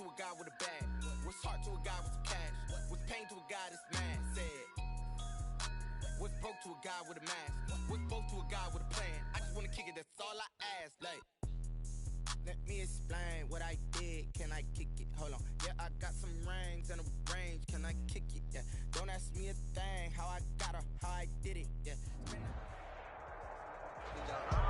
to a guy with a bag? What's heart to a guy with some cash? What's pain to a guy that's mad? Said. What's broke to a guy with a mask? What's both to a guy with a plan? I just wanna kick it, that's all I ask. Like, let me explain what I did. Can I kick it? Hold on. Yeah, I got some rings and a range. Can I kick it? Yeah. Don't ask me a thing. How I got her, how I did it. Yeah.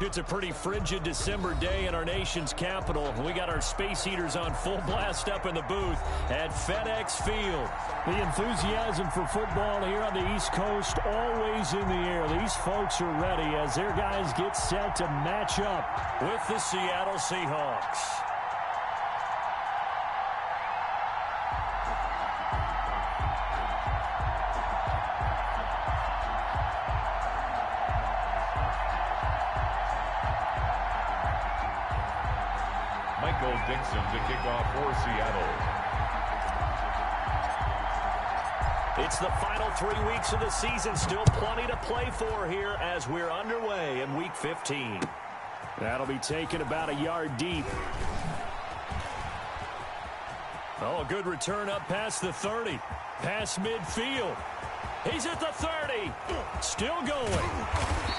It's a pretty frigid December day in our nation's capital. We got our space heaters on full blast up in the booth at FedEx Field. The enthusiasm for football here on the East Coast always in the air. These folks are ready as their guys get set to match up with the Seattle Seahawks. Dixon to kick off for Seattle. It's the final 3 weeks of the season. Still plenty to play for here as we're underway in Week 15. That'll be taken about a yard deep. Oh, a good return up past the 30. Past midfield. He's at the 30. Still going.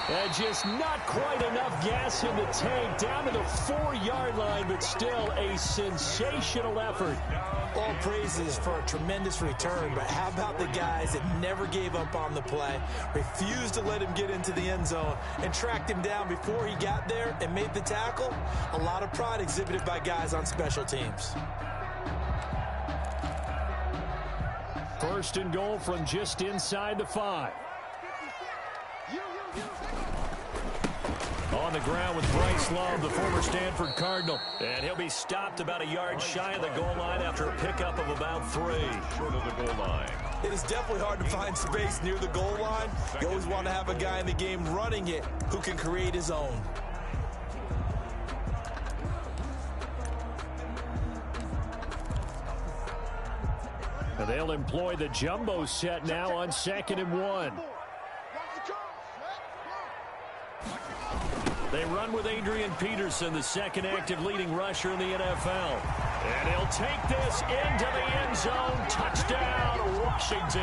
And just not quite enough gas in the tank. Down to the 4-yard line, but still a sensational effort. All praises for a tremendous return, but how about the guys that never gave up on the play, refused to let him get into the end zone, and tracked him down before he got there and made the tackle? A lot of pride exhibited by guys on special teams. First and goal from just inside the 5. On the ground with Bryce Love, the former Stanford Cardinal. And he'll be stopped about a yard shy of the goal line after a pickup of about 3. Short of the goal line. It is definitely hard to find space near the goal line. You always want to have a guy in the game running it who can create his own. They'll employ the jumbo set now on 2nd and 1. They run with Adrian Peterson, the second active leading rusher in the NFL. And he'll take this into the end zone. Touchdown, Washington.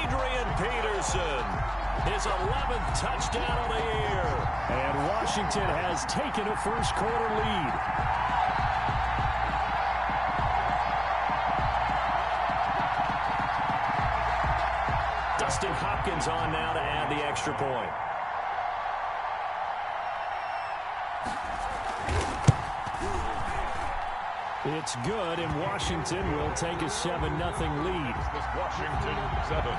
Adrian Peterson, his 11th touchdown of the year. And Washington has taken a first-quarter lead. Dustin Hopkins on now to add the extra point. It's good, and Washington will take a 7-0 lead. Washington 7,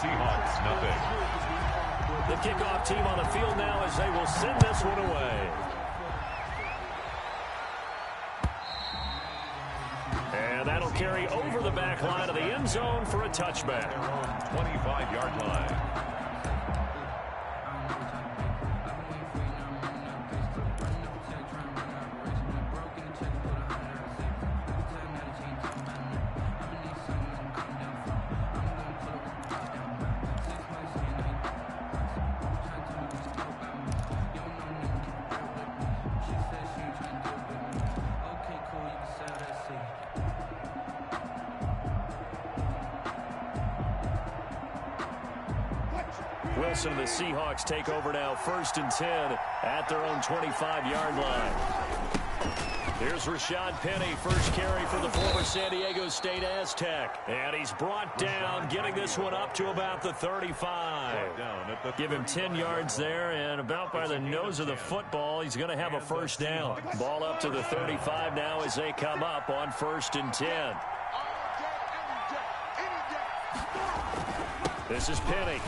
Seahawks 0. The kickoff team on the field now as they will send this one away. And that'll carry over the back line of the end zone for a touchback. 25-yard line. Wilson and the Seahawks take over now, 1st and 10 at their own 25-yard line. Here's Rashad Penny, first carry for the former San Diego State Aztec. And he's brought down, getting this one up to about the 35. Give him 10 yards there, and about by the nose of the football, he's going to have a first down. Ball up to the 35 now as they come up on 1st and 10. This is Penny.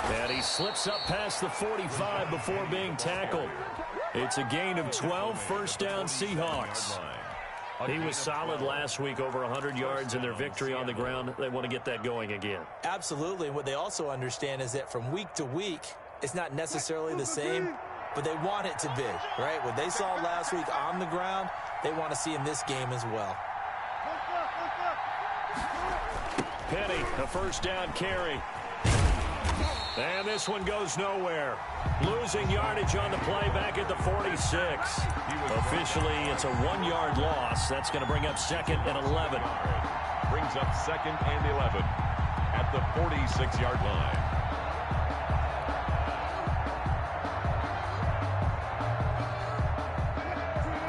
And he slips up past the 45 before being tackled. It's a gain of 12, first down Seahawks. He was solid last week, over 100 yards in their victory on the ground. They want to get that going again. Absolutely. And what they also understand is that from week to week, it's not necessarily the same, but they want it to be, right? What they saw last week on the ground, they want to see in this game as well. Penny, a first down carry. And this one goes nowhere. Losing yardage on the play back at the 46. Officially, it's a 1-yard loss. That's going to bring up 2nd and 11. Brings up 2nd and 11 at the 46-yard line.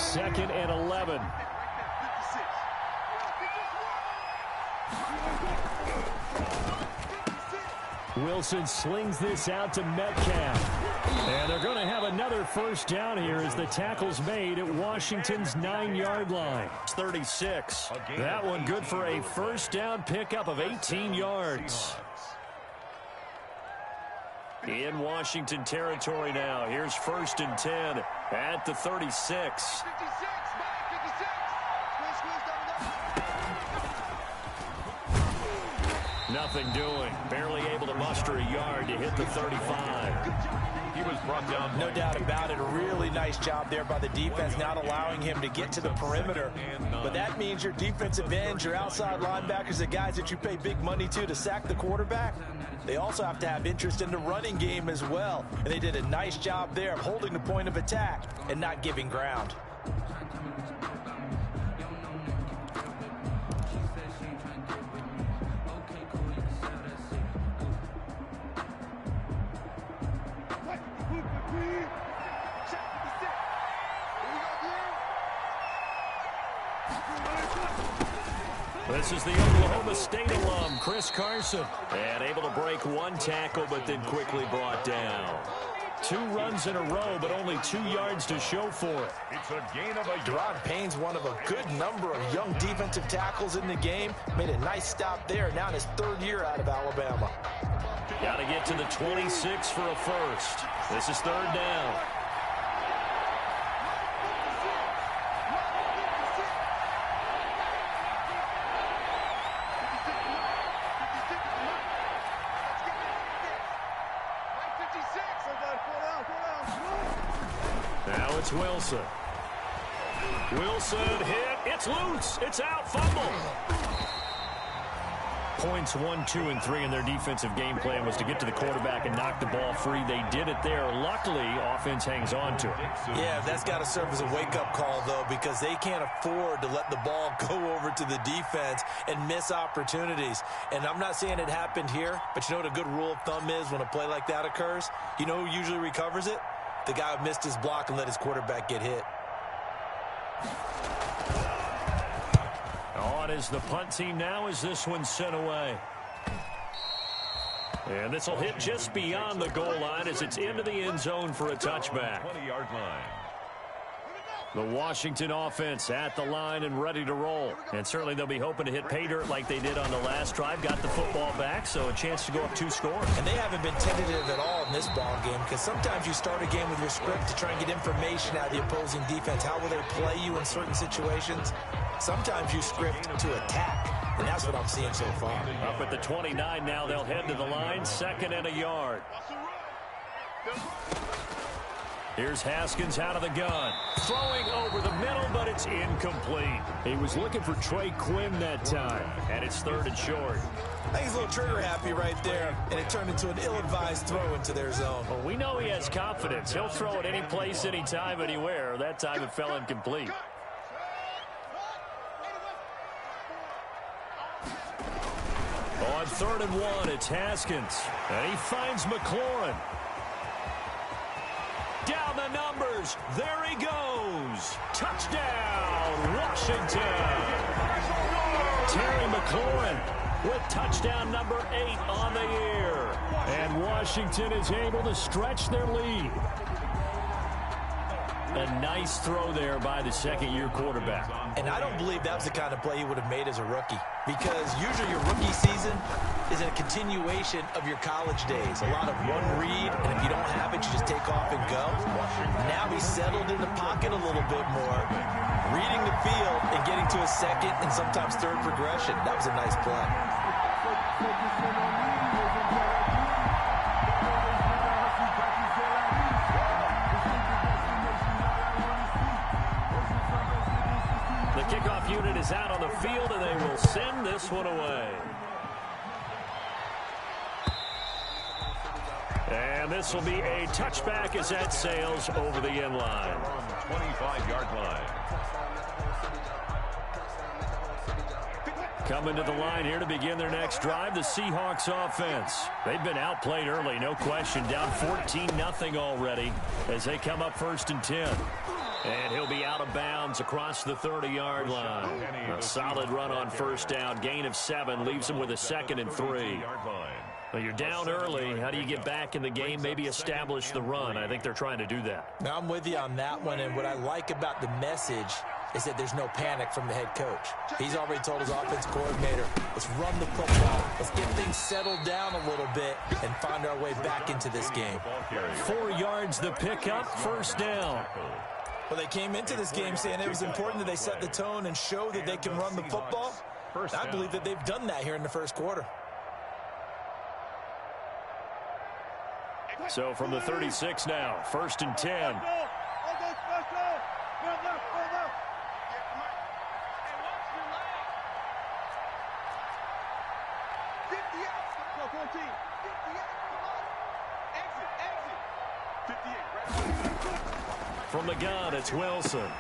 Second and 11. Wilson slings this out to Metcalf. And they're going to have another first down here as the tackle's made at Washington's 9-yard line. It's 36. That one good for a first down pickup of 18 yards. In Washington territory now. Here's 1st and 10 at the 36. Nothing doing. Barely able to muster a yard to hit the 35. He was brought down. No doubt about it. A really nice job there by the defense, not allowing him to get to the perimeter. But that means your defensive ends, your outside linebackers, the guys that you pay big money to sack the quarterback, they also have to have interest in the running game as well. And they did a nice job there of holding the point of attack and not giving ground. This is the Oklahoma State alum, Chris Carson. And able to break one tackle, but then quickly brought down. 2 runs in a row, but only 2 yards to show for it. It's a gain of a Deron Payne's one of a good number of young defensive tackles in the game. Made a nice stop there, now in his 3rd year out of Alabama. Got to get to the 26 for a first. This is 3rd down. Now it's Wilson. Wilson hit. It's loose. It's out. Fumble. Points 1, 2, and 3 in their defensive game plan was to get to the quarterback and knock the ball free. They did it there. Luckily, offense hangs on to it. Yeah, that's got to serve as a wake-up call, though, because they can't afford to let the ball go over to the defense and miss opportunities. And I'm not saying it happened here, but you know what a good rule of thumb is when a play like that occurs? You know who usually recovers it? The guy who missed his block and let his quarterback get hit. On is the punt team now as this one's sent away. And this will hit just beyond the goal line as it's into the end zone for a touchback. 20-yard line. The Washington offense at the line and ready to roll. And certainly they'll be hoping to hit pay dirt like they did on the last drive. Got the football back, so a chance to go up 2 scores. And they haven't been tentative at all in this ball game because sometimes you start a game with your script to try and get information out of the opposing defense. How will they play you in certain situations? Sometimes you script to attack, and that's what I'm seeing so far. Up at the 29 now, they'll head to the line, 2nd and a yard. Here's Haskins out of the gun. Throwing over the middle, but it's incomplete. He was looking for Trey Quinn that time, and it's 3rd and short. I think he's a little trigger happy right there, and it turned into an ill-advised throw into their zone. Well, we know he has confidence. He'll throw it any place, anytime, anywhere. That time it fell incomplete. On 3rd and 1, it's Haskins, and he finds McLaurin. Down the numbers. There he goes. Touchdown, Washington. Terry McLaurin with touchdown number 8 on the year. And Washington is able to stretch their lead. A nice throw there by the 2nd-year quarterback. And I don't believe that was the kind of play he would have made as a rookie. Because usually your rookie season is a continuation of your college days. A lot of one read, and if you don't have it, you just take off and go. Now he's settled in the pocket a little bit more, reading the field and getting to a 2nd and sometimes 3rd progression. That was a nice play. The kickoff unit is out on the field, and they will send this one away. And this will be a touchback as that sails over the end line. 25-yard line. Coming to the line here to begin their next drive, the Seahawks offense. They've been outplayed early, no question. Down 14-0 already as they come up 1st and 10. And he'll be out of bounds across the 30-yard line. A solid run on 1st down. Gain of 7 leaves them with a 2nd and 3. Well, you're down early. How do you get back in the game? Maybe establish the run. I think they're trying to do that. Now, I'm with you on that one, and what I like about the message is that there's no panic from the head coach. He's already told his offense coordinator, let's run the football. Let's get things settled down a little bit and find our way back into this game. 4 yards the pickup, 1st down. Well, they came into this game saying it was important that they set the tone and show that they can run the football. I believe that they've done that here in the 1st quarter. So from the 36 now, 1st and 10. From the gun, it's Wilson.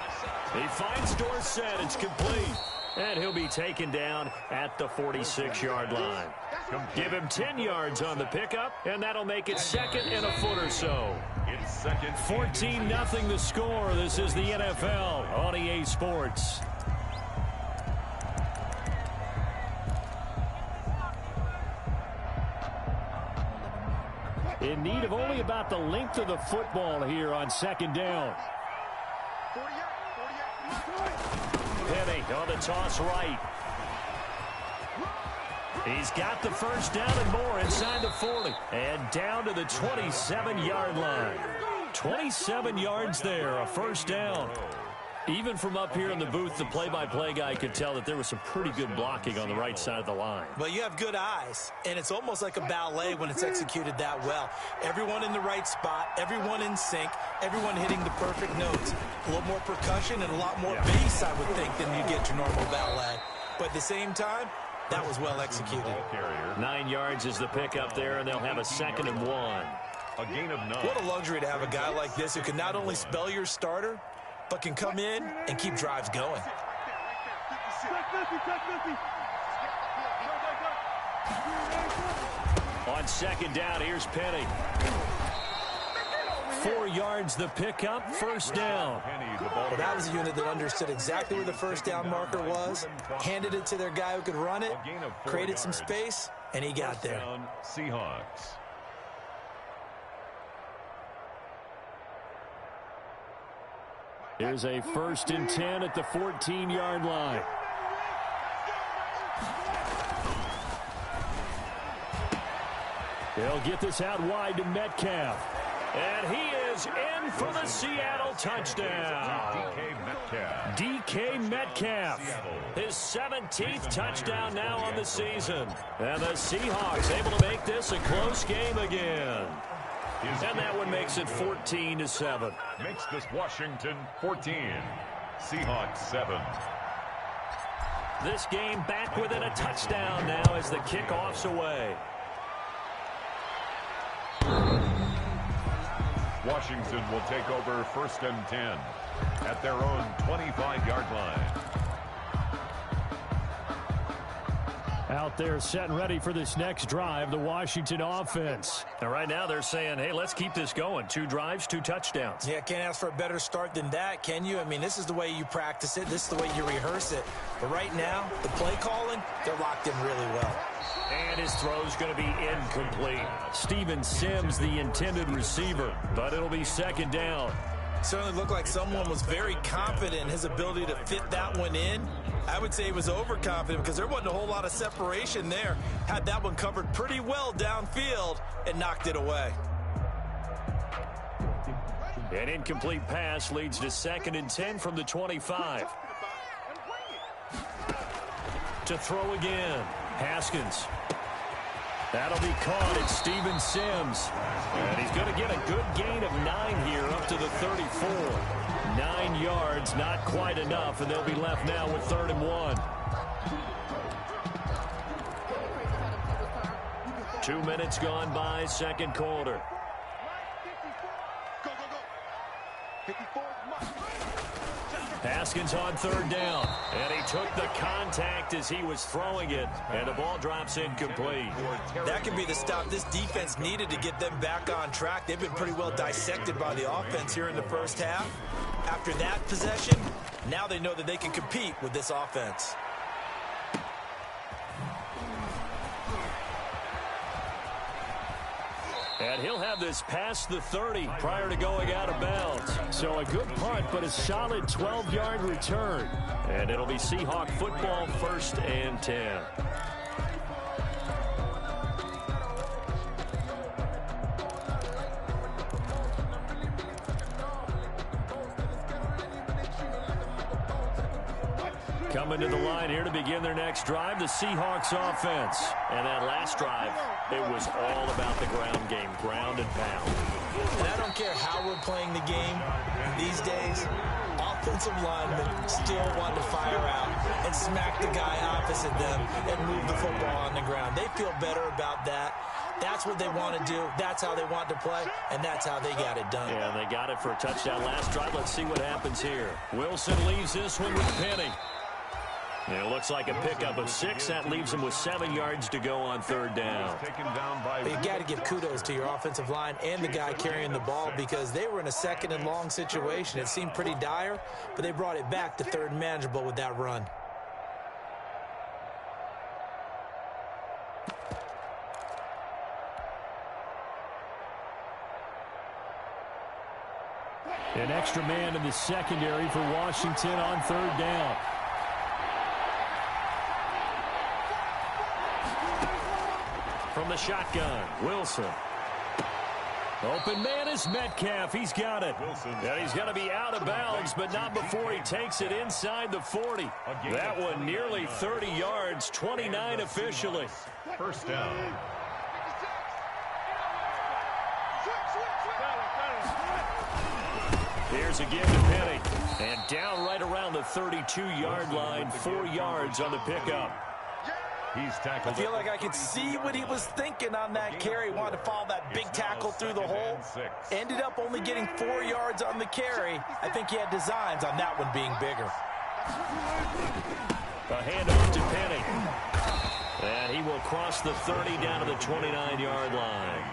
He finds Dorsett. It's complete. And he'll be taken down at the 46-yard line. Give him 10 yards on the pickup, and that'll make it 2nd and a foot or so. 14-0 the score. This is the NFL on EA Sports. In need of only about the length of the football here on 2nd down. Penny on the toss right. He's got the 1st down and more inside the 40. And down to the 27-yard line. 27 yards there, a 1st down. Even from up here in the booth, the play-by-play guy could tell that there was some pretty good blocking on the right side of the line. Well, you have good eyes, and it's almost like a ballet when it's executed that well. Everyone in the right spot, everyone in sync, everyone hitting the perfect notes. A little more percussion and a lot more bass, I would think, than you get your normal ballet. But at the same time, that was well executed. 9 yards is the pickup there, and they'll have a 2nd and 1. A gain of 9. What a luxury to have a guy like this who can not only spell your starter, but can come in and keep drives going. On 2nd down, here's Penny. 4 yards the pickup, 1st down. Well, that was a unit that understood exactly where the 1st down marker was, handed it to their guy who could run it, created some space, and he got there. Seahawks. Here's a 1st and 10 at the 14-yard line. They'll get this out wide to Metcalf. And he is in for the Seattle touchdown. DK Metcalf. His 17th touchdown now on the season. And the Seahawks able to make this a close game again. And that one makes it 14-7. Makes this Washington 14. Seahawks 7. This game back within a touchdown now as the kickoff's away. Washington will take over 1st and 10 at their own 25-yard line. Out there set and ready for this next drive, the Washington offense. And right now they're saying, hey, let's keep this going. 2 drives, 2 touchdowns. Yeah, can't ask for a better start than that, can you? I mean, this is the way you practice it. This is the way you rehearse it. But right now, the play calling, they're locked in really well. And his throw's going to be incomplete. Steven Sims, the intended receiver, but it'll be 2nd down. Certainly looked like someone was very confident in his ability to fit that one in. I would say he was overconfident because there wasn't a whole lot of separation there. Had that one covered pretty well downfield and knocked it away. An incomplete pass leads to 2nd and 10 from the 25. To throw again, Haskins. That'll be caught. It's Steven Sims. And he's going to get a good gain of 9 here up to the 34. 9 yards, not quite enough, and they'll be left now with 3rd and 1. 2 minutes gone by, 2nd quarter. Haskins on third down. And he took the contact as he was throwing it. And the ball drops incomplete. That could be the stop this defense needed to get them back on track. They've been pretty well dissected by the offense here in the first half. After that possession, now they know that they can compete with this offense. And he'll have this past the 30 prior to going out of bounds. So a good punt, but a solid 12-yard return. And it'll be Seahawk football, 1st and 10. Coming to the line here to begin their next drive, the Seahawks offense. And that last drive, it was all about the ground game, ground and pound. And I don't care how we're playing the game these days, offensive linemen still want to fire out and smack the guy opposite them and move the football on the ground. They feel better about that. That's what they want to do. That's how they want to play, and that's how they got it done. Yeah, they got it for a touchdown last drive. Let's see what happens here. Wilson leaves this one with Penny. It looks like a pickup of 6. That leaves him with 7 yards to go on third down. But you got to give kudos to your offensive line and the guy carrying the ball because they were in a 2nd and long situation. It seemed pretty dire, but they brought it back to 3rd and manageable with that run. An extra man in the secondary for Washington on third down. From the shotgun, Wilson. Open man is Metcalf. He's got it. And he's going to be out of bounds, but not before he takes it inside the 40. That one nearly 30 yards, 29 officially. First down. Here's a give to Penny. And down right around the 32-yard line, 4 yards on the pickup. He's tackled. I feel like I could see what he was thinking on that carry. Wanted to follow that big tackle through the hole. Ended up only getting 4 yards on the carry. I think he had designs on that one being bigger. A handoff to Penny. And he will cross the 30 down to the 29-yard line.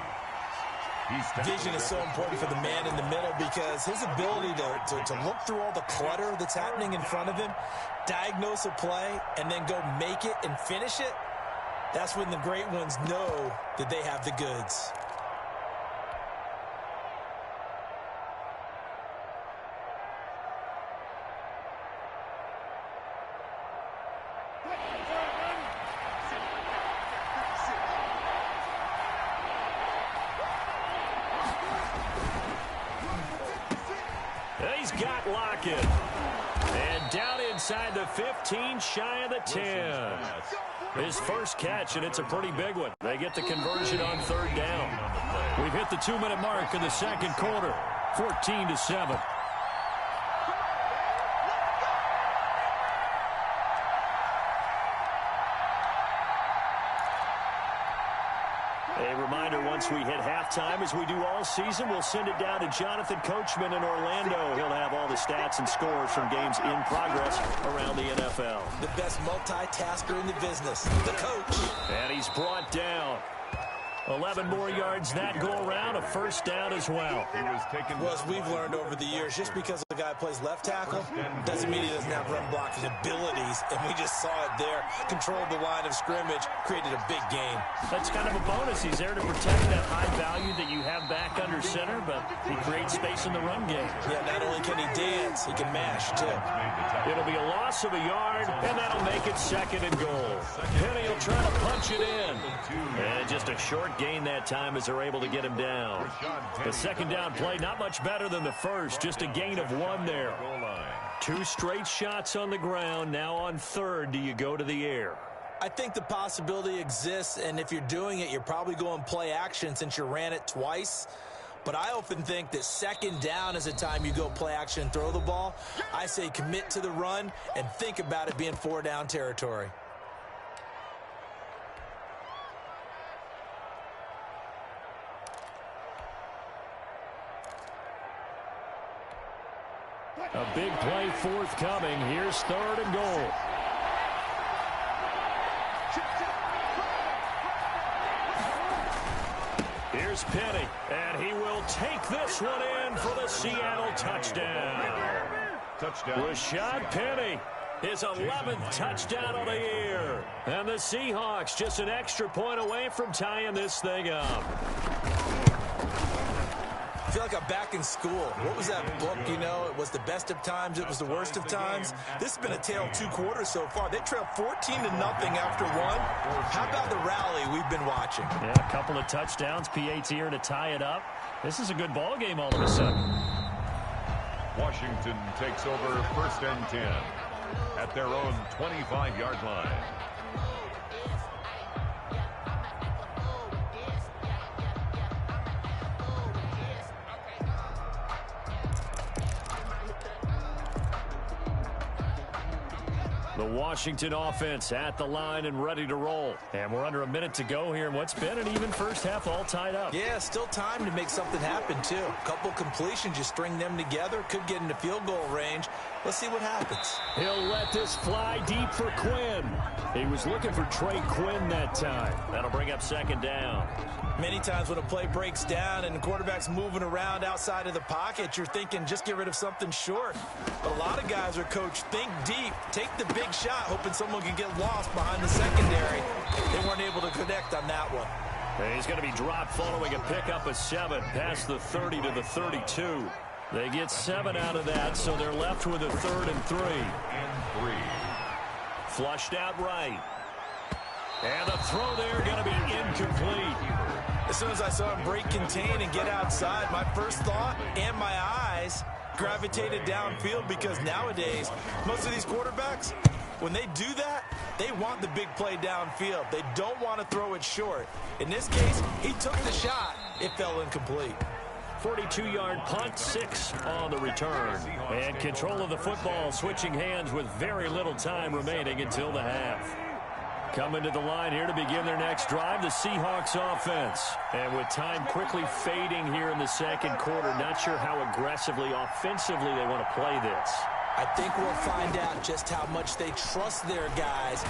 Vision is so important for the man in the middle because his ability to look through all the clutter that's happening in front of him, diagnose a play, and then go make it and finish it, that's when the great ones know that they have the goods. He's got Lockett. And down inside the 15, shy of the 10. His first catch, and it's a pretty big one. They get the conversion on third down. We've hit the 2-minute mark in the second quarter, 14-7. A reminder, once we hit halftime, as we do all season, we'll send it down to Jonathan Coachman in Orlando. He'll have all the stats and scores from games in progress around the NFL. The best multitasker in the business, the coach. And he's brought down. 11 more yards that go around, a first down as well. Well, as we've learned over the years, just because the guy plays left tackle doesn't mean he doesn't have run blocking abilities, and we just saw it there. Controlled the line of scrimmage, created a big gain. That's kind of a bonus. He's there to protect that high value that you have back under center, but he creates space in the run game. Yeah, not only can he dance, he can mash, too. It'll be a loss of a yard, and that'll make it 2nd and goal. Penny will try to punch it in. And just a short gain that time as they're able to get him down. The second down play, not much better than the first, just a gain of 1 there. 2 straight shots on the ground. Now on third, do you go to the air? I think the possibility exists, and if you're doing it, you're probably going play action since you ran it twice. But I often think that second down is the time you go play action and throw the ball. I say commit to the run and think about it being 4-down territory. A big play forthcoming. Here's 3rd and goal. Here's Penny, and he will take this one in for the Seattle touchdown. Rashad Penny, his 11th touchdown of the year. And the Seahawks just an extra point away from tying this thing up. I feel like I'm back in school. What was that book, you know? It was the best of times. It was the worst of times. This has been a tale of 2 quarters so far. They trailed 14-0 after 1. How about the rally we've been watching? Yeah, a couple of touchdowns. P.A.'s here to tie it up. This is a good ball game all of a sudden. Washington takes over 1st and 10 at their own 25-yard line. The Washington offense at the line and ready to roll. And we're under a minute to go here in what's been an even first half, all tied up. Yeah, still time to make something happen, too. A couple completions, you string them together, could get into field goal range. Let's see what happens. He'll let this fly deep for Quinn. He was looking for Trey Quinn that time. That'll bring up 2nd down. Many times when a play breaks down and the quarterback's moving around outside of the pocket, you're thinking just get rid of something short. But a lot of guys are coached, think deep, take the big shot, hoping someone can get lost behind the secondary. They weren't able to connect on that one. And he's going to be dropped following a pickup of 7 past the 30 to the 32. They get 7 out of that, so they're left with a 3rd and 3. Flushed out right. And the throw there going to be incomplete. As soon as I saw him break contain and get outside, my first thought and my eyes gravitated downfield, because nowadays, most of these quarterbacks, when they do that, they want the big play downfield. They don't want to throw it short. In this case, he took the shot. It fell incomplete. 42-yard punt, 6 on the return. And control of the football switching hands with very little time remaining until the half. Coming to the line here to begin their next drive, the Seahawks offense. And with time quickly fading here in the 2nd quarter, not sure how aggressively, offensively they want to play this. I think we'll find out just how much they trust their guys.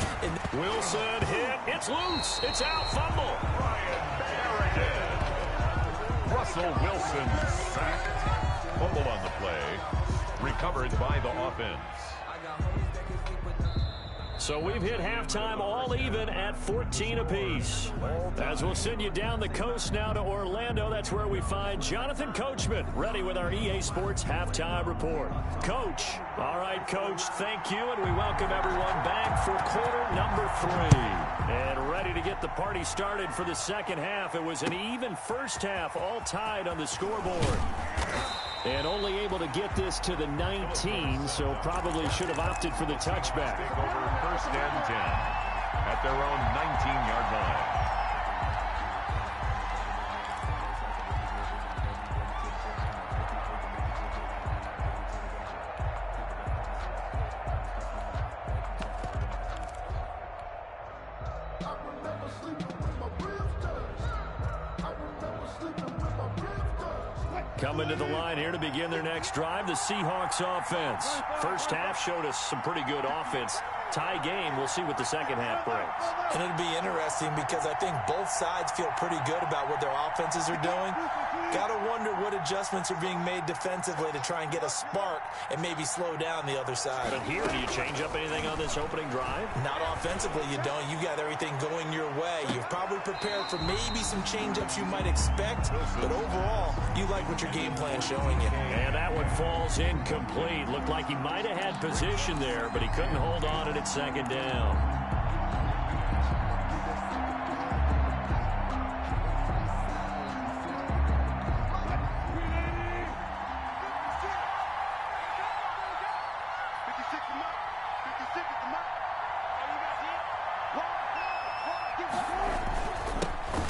Wilson hit. It's loose. It's out. Fumble. Russell Wilson sacked. Fumble on the play. Recovered by the offense. So we've hit halftime all even at 14 apiece. As we'll send you down the coast now to Orlando, that's where we find Jonathan Coachman, ready with our EA Sports Halftime Report. Coach. All right, Coach, thank you, and we welcome everyone back for quarter number 3. And ready to get the party started for the 2nd half. It was an even first half, all tied on the scoreboard. And only able to get this to the 19, so probably should have opted for the touchback. Take over 1st and 10 at their own 19-yard line. Coming to the line here to begin their next drive, the Seahawks offense. First half showed us some pretty good offense. Tie game, we'll see what the 2nd half brings. And it'll be interesting because I think both sides feel pretty good about what their offenses are doing. Got to wonder what adjustments are being made defensively to try and get a spark and maybe slow down the other side. But here, do you change up anything on this opening drive? Not offensively, you don't. You got everything going your way. You've probably prepared for maybe some change-ups you might expect, but overall, you like what your game plan's showing you. And that one falls incomplete. Looked like he might have had position there, but he couldn't hold on and it's 2nd down.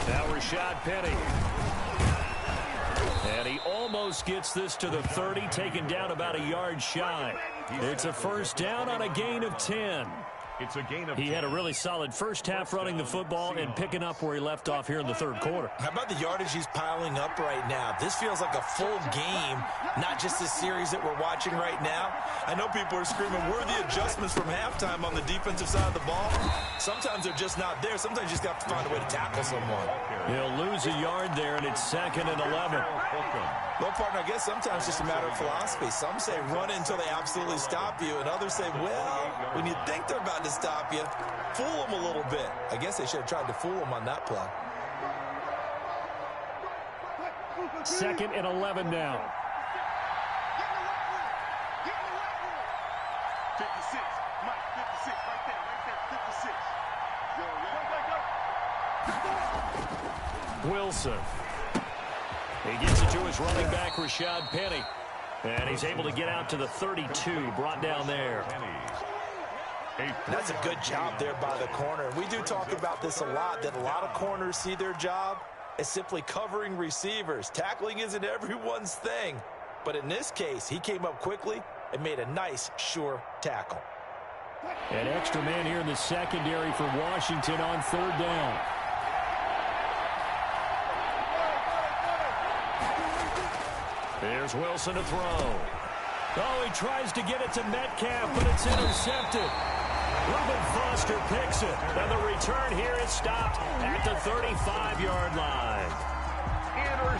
Now Rashad Penny. And he almost gets this to the 30, taken down about a yard shy. It's a first down on a gain of 10. It's a gain of He 10. had a really solid first half running the football and picking up where he left off here in the third quarter. How about the yardage he's piling up right now? This feels like a full game, not just this series that we're watching right now. I know people are screaming, where are the adjustments from halftime on the defensive side of the ball? Sometimes they're just not there. Sometimes you just have to find a way to tackle someone. He'll lose a yard there, and it's 2nd and 11. Well, partner, I guess sometimes it's just a matter of philosophy. Some say run it until they absolutely stop you, and others say, well, when you think they're about to stop you, fool them a little bit. I guess they should have tried to fool them on that play. 2nd and 11 now. 56, Mike, 56, right there, 56. Wilson. He gets it to his running back, Rashad Penny. And he's able to get out to the 32, brought down there. That's a good job there by the corner. We do talk about this a lot, that a lot of corners see their job as simply covering receivers. Tackling isn't everyone's thing. But in this case, he came up quickly and made a nice, sure tackle. An extra man here in the secondary for Washington on 3rd down. There's Wilson to throw. Oh, he tries to get it to Metcalf, but it's intercepted. Reuben Foster picks it, and the return here is stopped at the 35-yard line.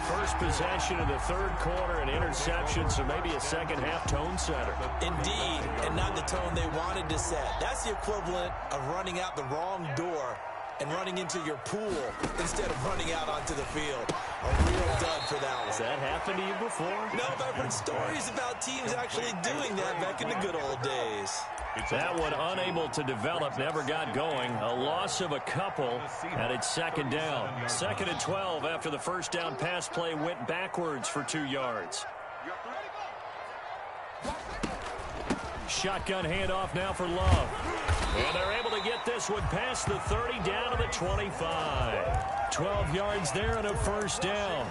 First possession of the third quarter, an interception, so maybe a second-half tone setter. Indeed, and not the tone they wanted to set. That's the equivalent of running out the wrong door and running into your pool instead of running out onto the field. A real dud for that one. Has that happened to you before? No, but I've heard stories about teams actually doing that back in the good old days. That one unable to develop, never got going. A loss of a couple, and it's 2nd down. 2nd and 12 after the first down pass play went backwards for 2 yards. Shotgun handoff now for Love. And they're able to get this one past the 30 down to the 25. 12 yards there and a first down.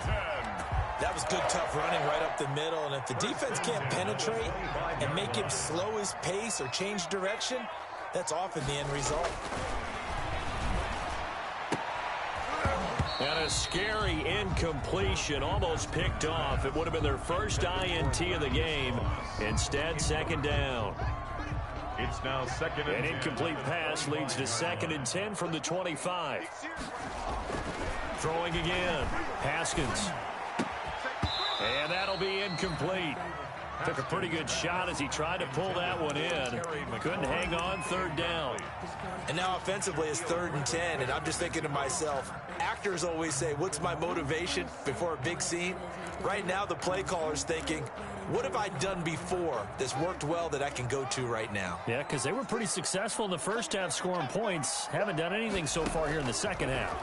That was good, tough running right up the middle. And if the defense can't penetrate and make him slow his pace or change direction, that's often the end result. And a scary incompletion, almost picked off. It would have been their first INT of the game. Instead, 2nd down. It's now 2nd and 10. An incomplete pass leads to 2nd and 10 from the 25. Throwing again. Haskins. And that'll be incomplete. Took a pretty good shot as he tried to pull that one in. Couldn't hang on, 3rd down. And now offensively it's 3rd and 10, and I'm just thinking to myself, actors always say, what's my motivation before a big scene? Right now the play caller's thinking, what have I done before that's worked well that I can go to right now? Yeah, because they were pretty successful in the first half scoring points. Haven't done anything so far here in the second half.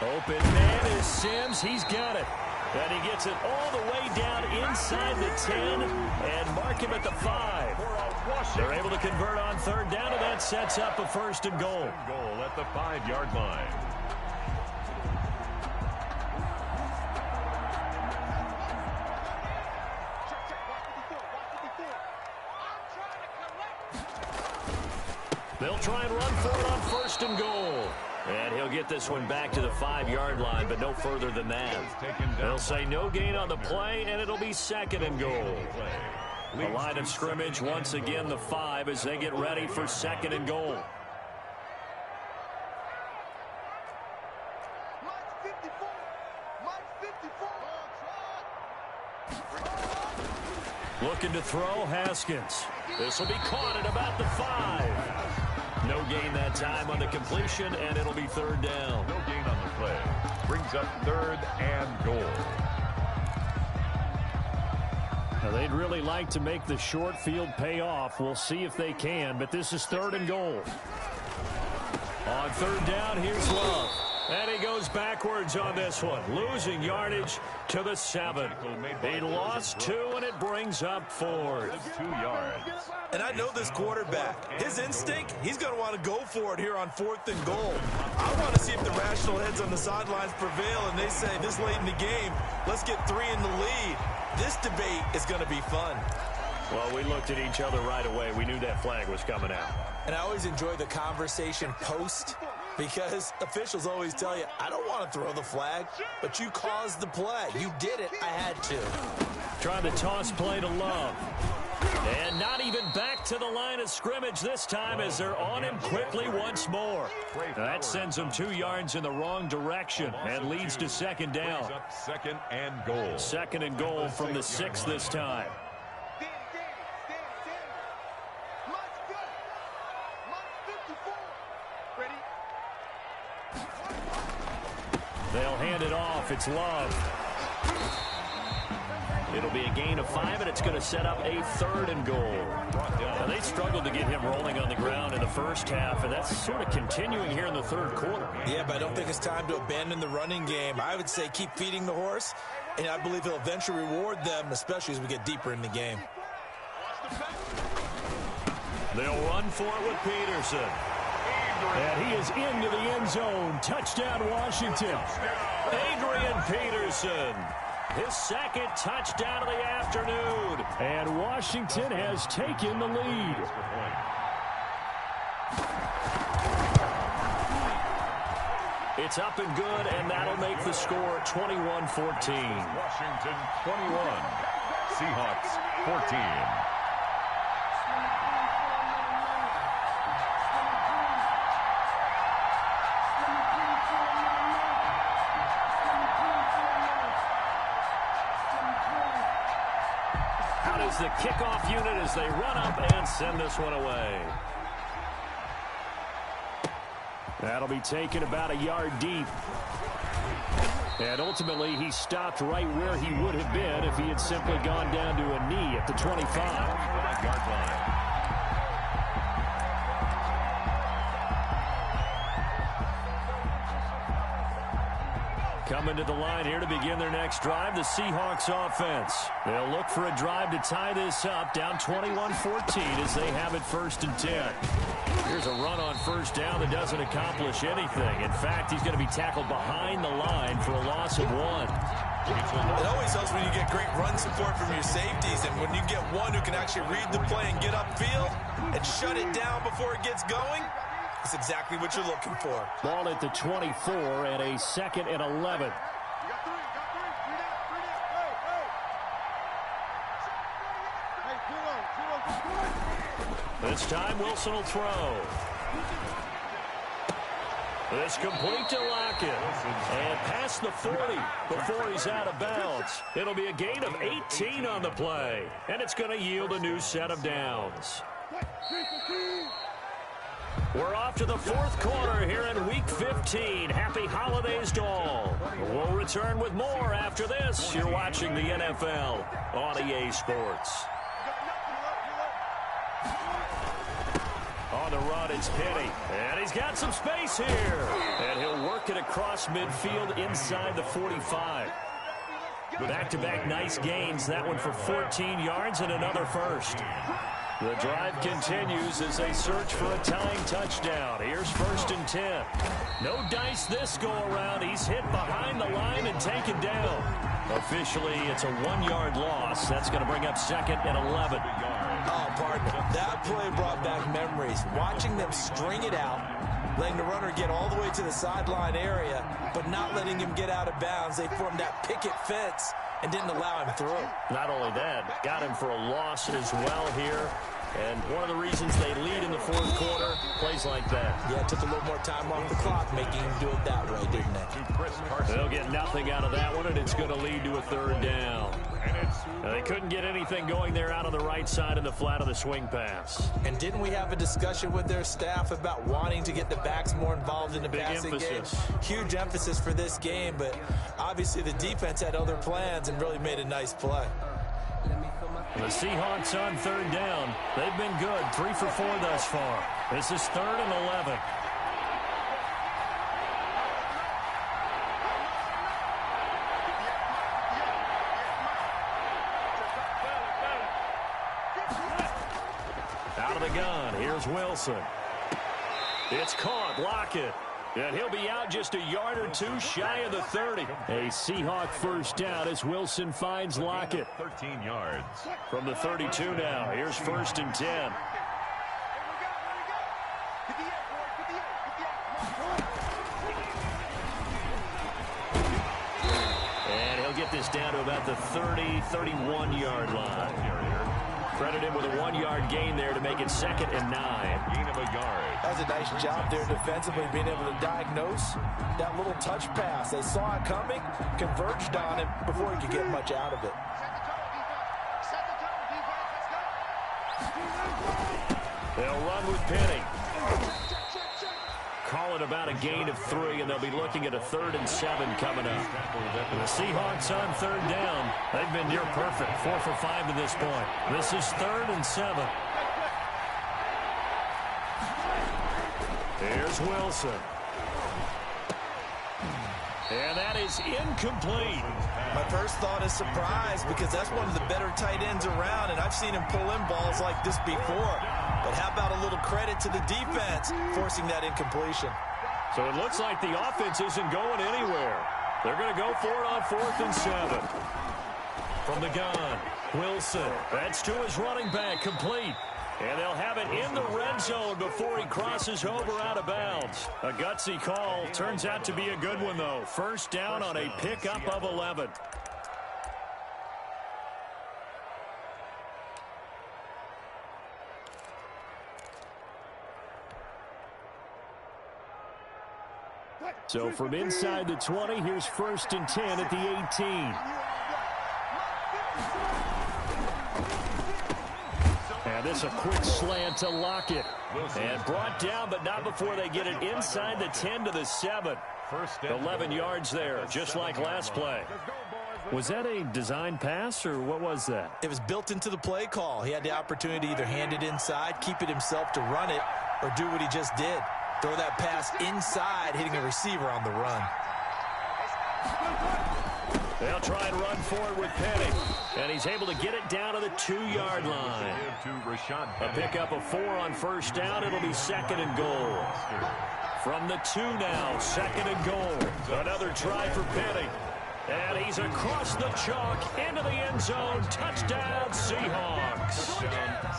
Open man is Sims. He's got it. And he gets it all the way down inside the 10 and mark him at the 5. They're able to convert on 3rd down, and that sets up a 1st and goal. Goal at the 5-yard line. They'll try and run for it on 1st and goal. And he'll get this one back to the 5-yard line, but no further than that. They'll say no gain on the play, and it'll be 2nd and goal. The line of scrimmage, once again, the 5 as they get ready for 2nd and goal. Looking to throw, Haskins. This will be caught at about the 5. No gain that time on the completion, and it'll be 3rd down. No gain on the play. Brings up 3rd and goal. Now, they'd really like to make the short field pay off. We'll see if they can, but this is 3rd and goal. On 3rd down, here's Love. And he goes backwards on this one, losing yardage to the 7. He lost 2, and it brings up 4th. 2 yards. And I know this quarterback. His instinct, he's going to want to go for it here on 4th and goal. I want to see if the rational heads on the sidelines prevail, and they say this late in the game, let's get 3 in the lead. This debate is going to be fun. Well, we looked at each other right away. We knew that flag was coming out. And I always enjoy the conversation post because officials always tell you, I don't want to throw the flag, but you caused the play. You did it. I had to. Trying to toss play to Love. And not even back to the line of scrimmage this time as they're on him quickly once more. That sends him 2 yards in the wrong direction and leads to second down. Second and goal. Second and goal from the 6 this time. They'll hand it off. It's Love. It'll be a gain of 5, and it's going to set up a 3rd and goal. Now, they struggled to get him rolling on the ground in the first half, and that's sort of continuing here in the 3rd quarter. Yeah, but I don't think it's time to abandon the running game. I would say keep feeding the horse, and I believe he'll eventually reward them, especially as we get deeper in the game. They'll run for it with Peterson. And he is into the end zone. Touchdown, Washington. Adrian Peterson. His 2nd touchdown of the afternoon. And Washington has taken the lead. It's up and good, and that'll make the score 21-14. Washington 21, Seahawks 14. The kickoff unit as they run up and send this one away. That'll be taken about a yard deep. And ultimately, he stopped right where he would have been if he had simply gone down to a knee at the 25-yard line. Coming to the line here to begin their next drive, the Seahawks offense. They'll look for a drive to tie this up, down 21-14 as they have it 1st and 10. Here's a run on 1st down that doesn't accomplish anything. In fact, he's going to be tackled behind the line for a loss of 1. It always helps when you get great run support from your safeties, and when you get one who can actually read the play and get upfield and shut it down before it gets going. That's exactly what you're looking for. Ball at the 24 and a 2nd and 11. This time Wilson will throw. This complete to Lockett. And past the 40 before he's out of bounds. It'll be a gain of 18 on the play. And it's going to yield a new set of downs. We're off to the 4th quarter here in Week 15. Happy holidays to all. We'll return with more after this. You're watching the NFL on EA Sports. On the run, it's Penny. And he's got some space here. And he'll work it across midfield inside the 45. Back-to-back nice gains. That one for 14 yards and another first. The drive continues as they search for a tying touchdown. Here's 1st and 10. No dice this go-around. He's hit behind the line and taken down. Officially, it's a 1-yard loss. That's going to bring up 2nd and 11. Oh, partner, that play brought back memories. Watching them string it out, letting the runner get all the way to the sideline area, but not letting him get out of bounds. They formed that picket fence and didn't allow him through. Not only that, got him for a loss as well here. And one of the reasons they lead in the 4th quarter, plays like that. Yeah, it took a little more time off the clock, making him do it that way, didn't it? They'll get nothing out of that one, and it's going to lead to a 3rd down. They couldn't get anything going there out on the right side in the flat of the swing pass. And didn't we have a discussion with their staff about wanting to get the backs more involved in the passing game? Huge emphasis for this game, but obviously the defense had other plans and really made a nice play. The Seahawks on 3rd down. They've been good, 3 for 4 thus far. This is 3rd and 11. Out of the gun, here's Wilson. It's caught, Lockett. And he'll be out just a yard or two shy of the 30. A Seahawk first down as Wilson finds Lockett. 13 yards. From the 32 now, here's 1st and 10. And he'll get this down to about the 30-31-yard line. Credit him with a 1-yard gain there to make it 2nd and 9. Gain of a yard. That was a nice job there defensively, being able to diagnose that little touch pass. They saw it coming, converged on it before he could get much out of it. They'll run with Penny. Call it about a gain of 3, and they'll be looking at a 3rd and 7 coming up. The Seahawks on 3rd down. They've been near perfect, 4 for 5 to this point. This is 3rd and 7. Here's Wilson. And that is incomplete. My first thought is surprise, because that's one of the better tight ends around, and I've seen him pull in balls like this before. But how about a little credit to the defense forcing that incompletion? So it looks like the offense isn't going anywhere. They're going to go for it on 4th and 7. From the gun, Wilson. That's to his running back, complete. And they'll have it in the red zone before he crosses over out of bounds. A gutsy call. Turns out to be a good one, though. First down on a pickup of 11. So from inside the 20, here's 1st and 10 at the 18. And this a quick slant to Lockett. And brought down, but not before they get it inside the 10 to the 7. 11 yards there, just like last play. Was that a design pass, or what was that? It was built into the play call. He had the opportunity to either hand it inside, keep it himself to run it, or do what he just did. Throw that pass inside, hitting a receiver on the run. They'll try and run forward with Penny. And he's able to get it down to the 2-yard line. A pickup of 4 on first down. It'll be 2nd and goal. From the 2 now, 2nd and goal. Another try for Penny. And he's across the chalk into the end zone. Touchdown, Seahawks.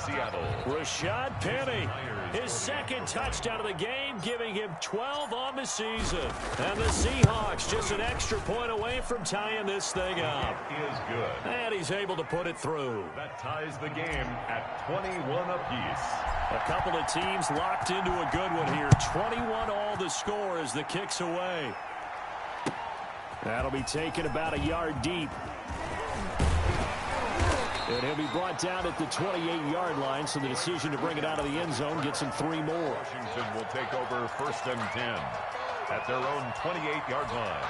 Seattle. Rashad Penny, his 2nd touchdown of the game, giving him 12 on the season. And the Seahawks just an extra point away from tying this thing up. Is good. And he's able to put it through. That ties the game at 21 apiece. A couple of teams locked into a good one here. 21 all the score as the kick's away. That'll be taken about a yard deep. And he'll be brought down at the 28-yard line, so the decision to bring it out of the end zone gets him 3 more. Washington will take over 1st and 10 at their own 28-yard line.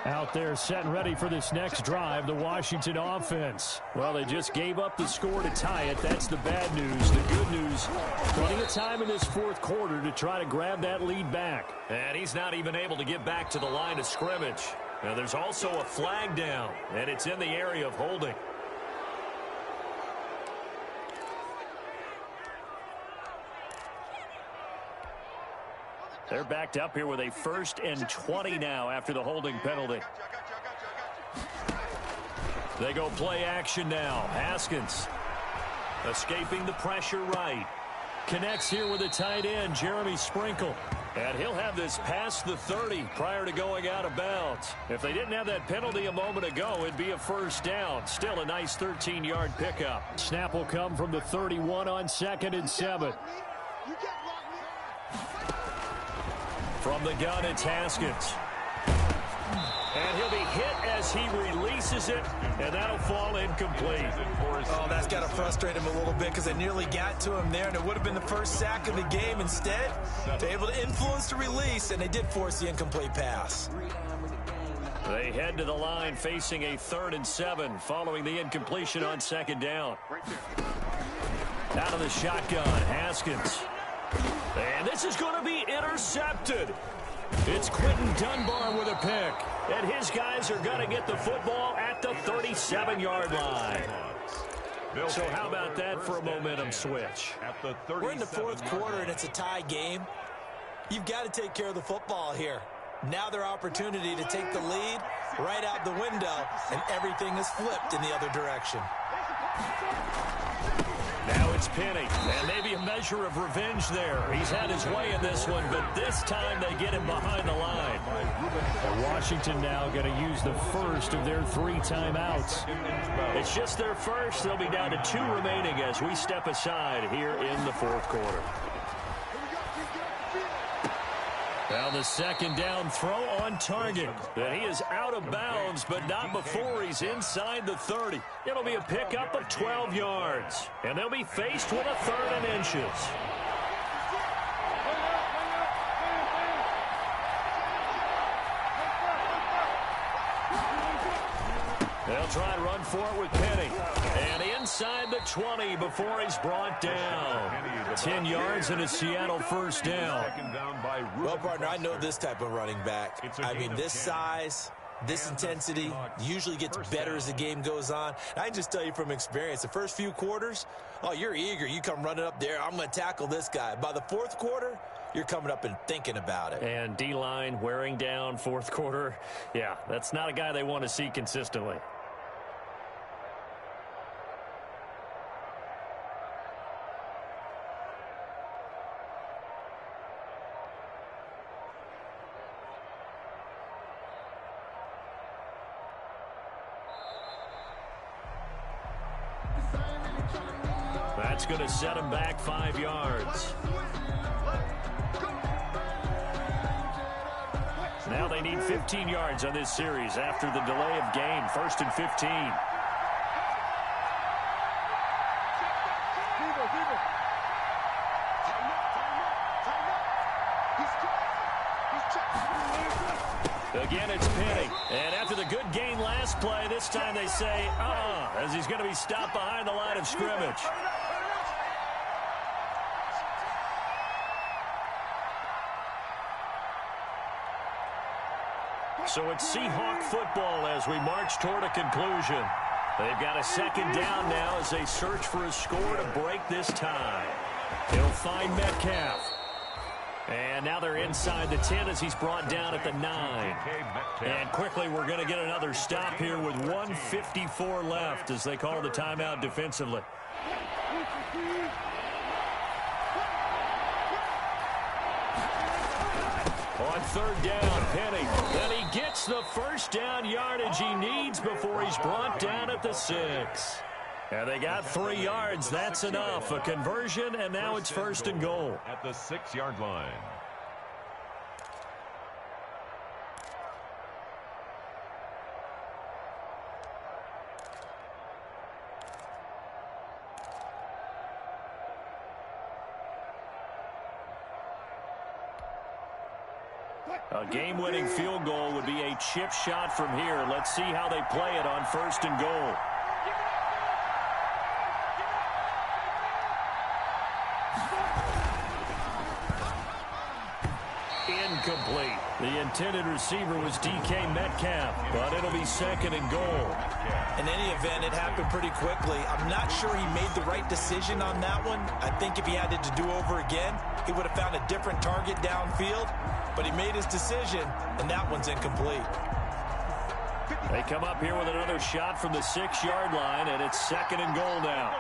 Out there set and ready for this next drive, the Washington offense. Well, they just gave up the score to tie it. That's the bad news. The good news, plenty of time in this 4th quarter to try to grab that lead back. And he's not even able to get back to the line of scrimmage. Now, there's also a flag down, and it's in the area of holding. They're backed up here with a 1st and 20 now after the holding penalty. They go play action now. Haskins escaping the pressure right. Connects here with a tight end, Jeremy Sprinkle. And he'll have this past the 30 prior to going out of bounds. If they didn't have that penalty a moment ago, it'd be a first down. Still a nice 13-yard pickup. Snap will come from the 31 on 2nd and 7. From the gun, it's Haskins. And he'll be hit as he releases it, and that'll fall incomplete. Oh, that's got to frustrate him a little bit because they nearly got to him there, and it would have been the first sack of the game. Instead, they're able to influence the release, and they did force the incomplete pass. They head to the line facing a 3rd and 7 following the incompletion on 2nd down. Out of the shotgun, Haskins. And this is going to be intercepted. It's Quentin Dunbar with a pick. And his guys are going to get the football at the 37-yard line. So how about that for a momentum switch? We're in the 4th quarter, and it's a tie game. You've got to take care of the football here. Now their opportunity to take the lead right out the window, and everything is flipped in the other direction. Now it's Penny, and maybe a measure of revenge there. He's had his way in this one, but this time they get him behind the line. And Washington now going to use the first of their 3 timeouts. It's just their first. They'll be down to 2 remaining as we step aside here in the fourth quarter. Now the second down throw on target. And he is out of bounds, but not before he's inside the 30. It'll be a pickup of 12 yards. And they'll be faced with a 3rd and inches. They'll try and run for it with Penny. And inside the 20 before he's brought down. 10 yards and a Seattle first down. Well, partner, I know this type of running back. I mean, this size, this intensity usually gets better as the game goes on. And I can just tell you from experience, the first few quarters, oh, you're eager. You come running up there, I'm going to tackle this guy. By the fourth quarter, you're coming up and thinking about it. And D-line wearing down fourth quarter. Yeah, that's not a guy they want to see consistently. That's going to set him back 5 yards. Now they need 15 yards on this series after the delay of game. 1st and 15. Again, it's Penny. And after the good gain last play, this time they say, as he's going to be stopped behind the line of scrimmage. So it's Seahawk football as we march toward a conclusion. They've got a second down now as they search for a score to break this tie. He'll find Metcalf. And now they're inside the 10 as he's brought down at the 9. And quickly we're going to get another stop here with 1:54 left as they call the timeout defensively. On 3rd down, Penny. Then he gets the first down yardage he needs before he's brought down at the 6. And they got 3 yards. That's enough. A conversion, and now it's 1st and goal. At the 6-yard line. A game-winning field goal would be a chip shot from here. Let's see how they play it on 1st and goal. Incomplete. The intended receiver was DK Metcalf, but it'll be 2nd and goal. In any event, it happened pretty quickly. I'm not sure he made the right decision on that one. I think if he had it to do over again, he would have found a different target downfield. But he made his decision, and that one's incomplete. They come up here with another shot from the 6-yard line, and it's 2nd and goal now.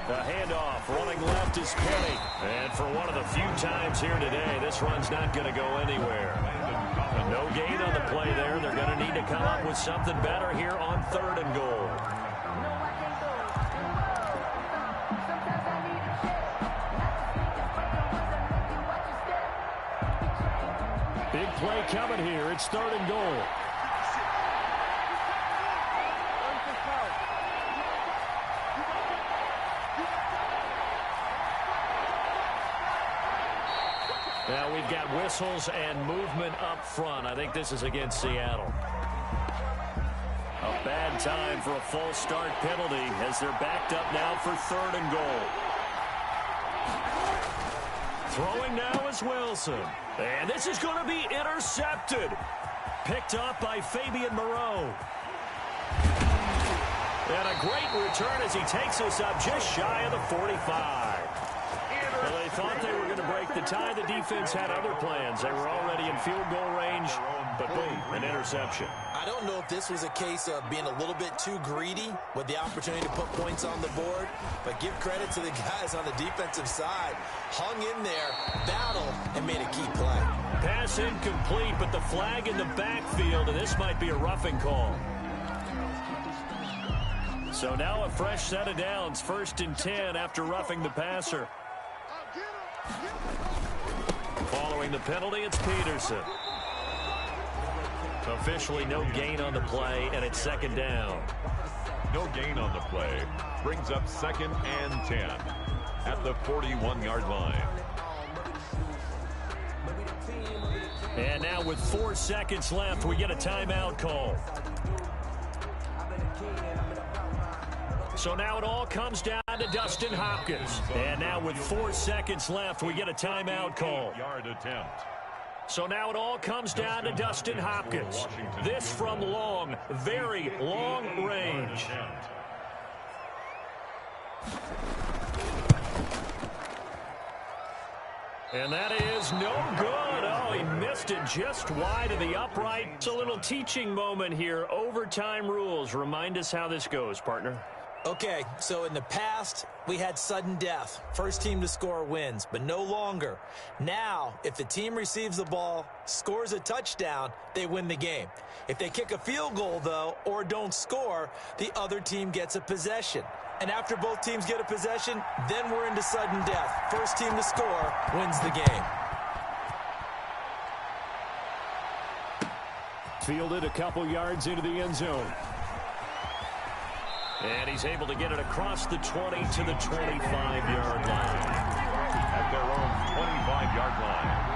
The handoff, running left is Penny. And for one of the few times here today, this run's not going to go anywhere. No gain on the play there. They're going to need to come up with something better here on 3rd and goal. Big play coming here. It's 3rd and goal. Now we've got whistles and movement up front. I think this is against Seattle. A bad time for a false start penalty as they're backed up now for 3rd and goal. Throwing now is Wilson. And this is going to be intercepted. Picked up by Fabian Moreau. And a great return as he takes us up just shy of the 45. Well, they tie, the defense had other plans. They were already in field goal range, but boom, an interception. I don't know if this was a case of being a little bit too greedy with the opportunity to put points on the board, but give credit to the guys on the defensive side. Hung in there, battled, and made a key play. Pass incomplete, but the flag in the backfield, and this might be a roughing call. So now a fresh set of downs, 1st and 10 after roughing the passer. Following the penalty, it's Peterson. Officially no gain on the play, and it's 2nd down. No gain on the play. Brings up 2nd and 10 at the 41-yard line. And now with 4 seconds left, we get a timeout call. So now it all comes down to Dustin Hopkins. And now with 4 seconds left, we get a timeout call. Yard attempt. So now it all comes down to Dustin Hopkins. This from long, very long range. And that is no good. Oh, he missed it just wide of the upright. It's a little teaching moment here. Overtime rules. Remind us how this goes, partner. Okay, so in the past, we had sudden death. First team to score wins, but no longer. Now, if the team receives the ball, scores a touchdown, they win the game. If they kick a field goal, though, or don't score, the other team gets a possession. And after both teams get a possession, then we're into sudden death. First team to score wins the game. Fielded a couple yards into the end zone. And he's able to get it across the 20 to the 25-yard line. At their own 25-yard line.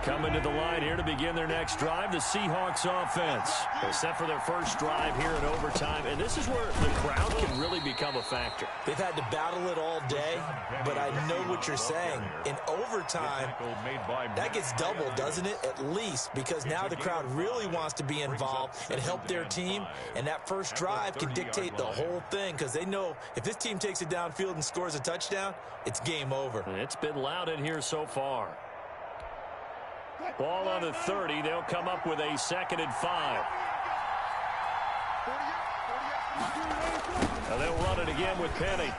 Coming to the line here to begin their next drive, the Seahawks offense. They're set for their first drive here in overtime, and this is where the crowd can really become a factor. They've had to battle it all day, but I know what you're saying. In overtime, that gets doubled, doesn't it? At least, because now the crowd really wants to be involved and help their team, and that first drive can dictate the whole thing, because they know if this team takes it downfield and scores a touchdown, it's game over. It's been loud in here so far. Ball on the 30. They'll come up with a 2nd and 5. Now they'll run it again with Penny.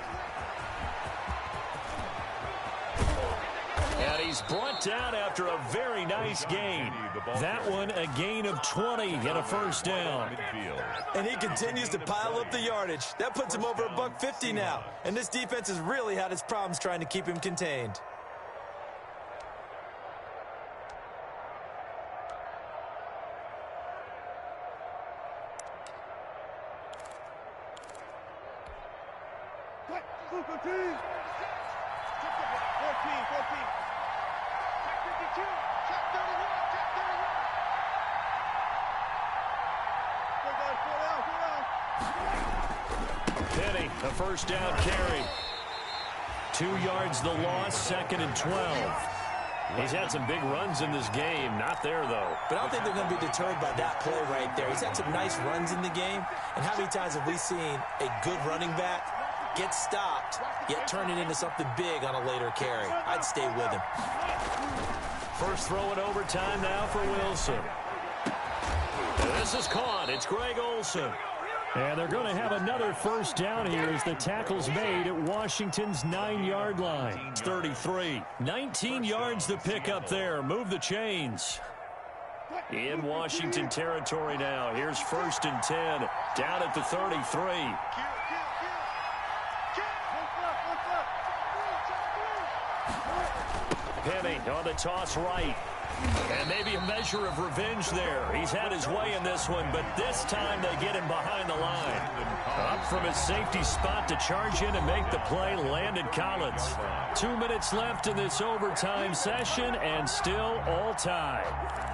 And he's brought down after a very nice gain. That one a gain of 20 and a first down. And he continues to pile up the yardage. That puts him over $150 now. And this defense has really had its problems trying to keep him contained. Penny, a first down carry. 2 yards the loss, 2nd and 12. He's had some big runs in this game. Not there, though. But I don't think they're going to be deterred by that play right there. He's had some nice runs in the game. And how many times have we seen a good running back get stopped, yet turn it into something big on a later carry? I'd stay with him. First throw in overtime now for Wilson. This is caught. It's Greg Olsen. And they're going to have another first down here as the tackle's made at Washington's 9-yard line. It's 33. 19 yards to pick up there. Move the chains. In Washington territory now. Here's 1st and 10. Down at the 33. Penny on the toss right. And maybe a measure of revenge there. He's had his way in this one, but this time they get him behind the line. Up from his safety spot to charge in and make the play, Landon Collins. 2 minutes left in this overtime session, and still all tied.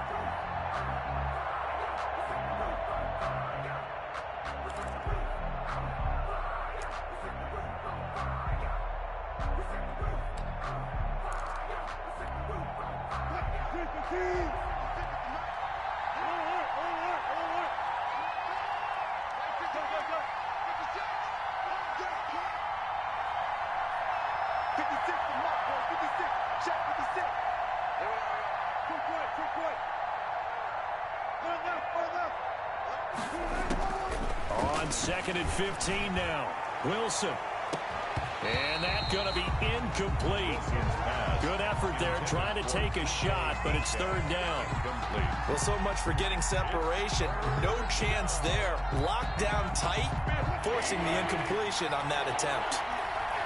On 2nd and 15 now. Wilson. And that's going to be incomplete. Good effort there trying to take a shot, but it's 3rd down. Well, so much for getting separation. No chance there. Locked down tight, forcing the incompletion on that attempt.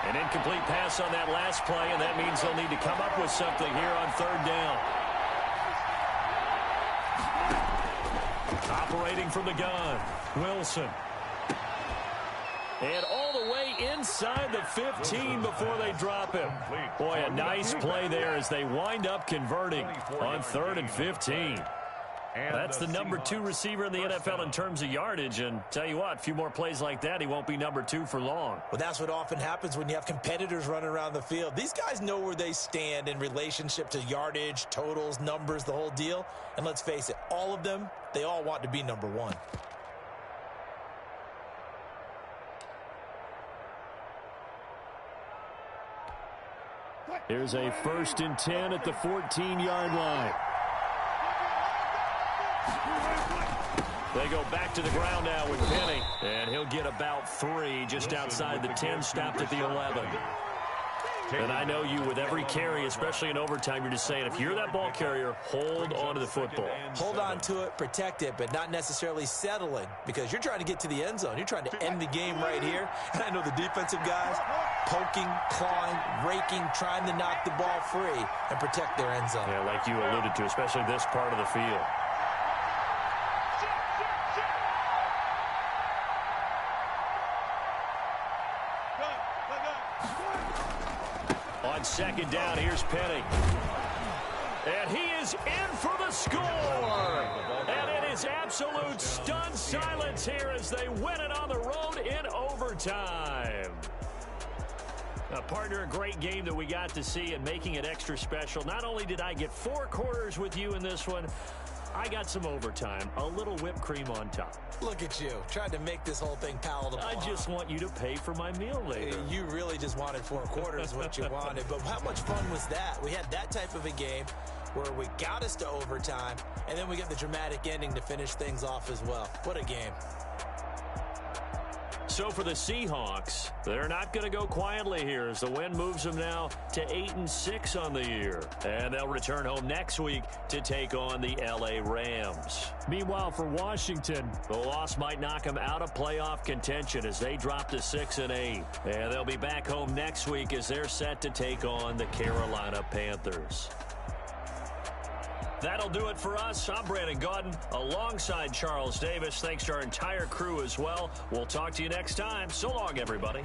An incomplete pass on that last play, and that means they'll need to come up with something here on 3rd down. Operating from the gun, Wilson. And all the way inside the 15 before they drop him. Boy, a nice play there as they wind up converting on 3rd and 15. That's the number 2 receiver in the NFL in terms of yardage. And tell you what, a few more plays like that, he won't be number 2 for long. Well, that's what often happens when you have competitors running around the field. These guys know where they stand in relationship to yardage, totals, numbers, the whole deal. And let's face it, all of them, they all want to be number 1. Here's a 1st and 10 at the 14-yard line. They go back to the ground now with Penny. And he'll get about 3 just outside the 10, stopped at the 11. And I know you, with every carry, especially in overtime, you're just saying, if you're that ball carrier, hold on to the football. Hold on to it, protect it, but not necessarily settling, because you're trying to get to the end zone. You're trying to end the game right here. And I know the defensive guys poking, clawing, raking, trying to knock the ball free and protect their end zone. Yeah, like you alluded to, especially this part of the field. On 2nd down, here's Penny. And he is in for the score. And it is absolute stunned silence here as they win it on the road in overtime. Now, partner, a great game that we got to see and making it extra special. Not only did I get 4 quarters with you in this one, I got some overtime, a little whipped cream on top. Look at you, trying to make this whole thing palatable. I just want you to pay for my meal later. You really just wanted 4 quarters what you wanted, but how much fun was that? We had that type of a game where we got us to overtime, and then we got the dramatic ending to finish things off as well. What a game. So for the Seahawks, they're not going to go quietly here as the win moves them now to 8-6 on the year. And they'll return home next week to take on the L.A. Rams. Meanwhile, for Washington, the loss might knock them out of playoff contention as they drop to 6-8. And they'll be back home next week as they're set to take on the Carolina Panthers. That'll do it for us. I'm Brandon Gaudin alongside Charles Davis. Thanks to our entire crew as well. We'll talk to you next time. So long, everybody.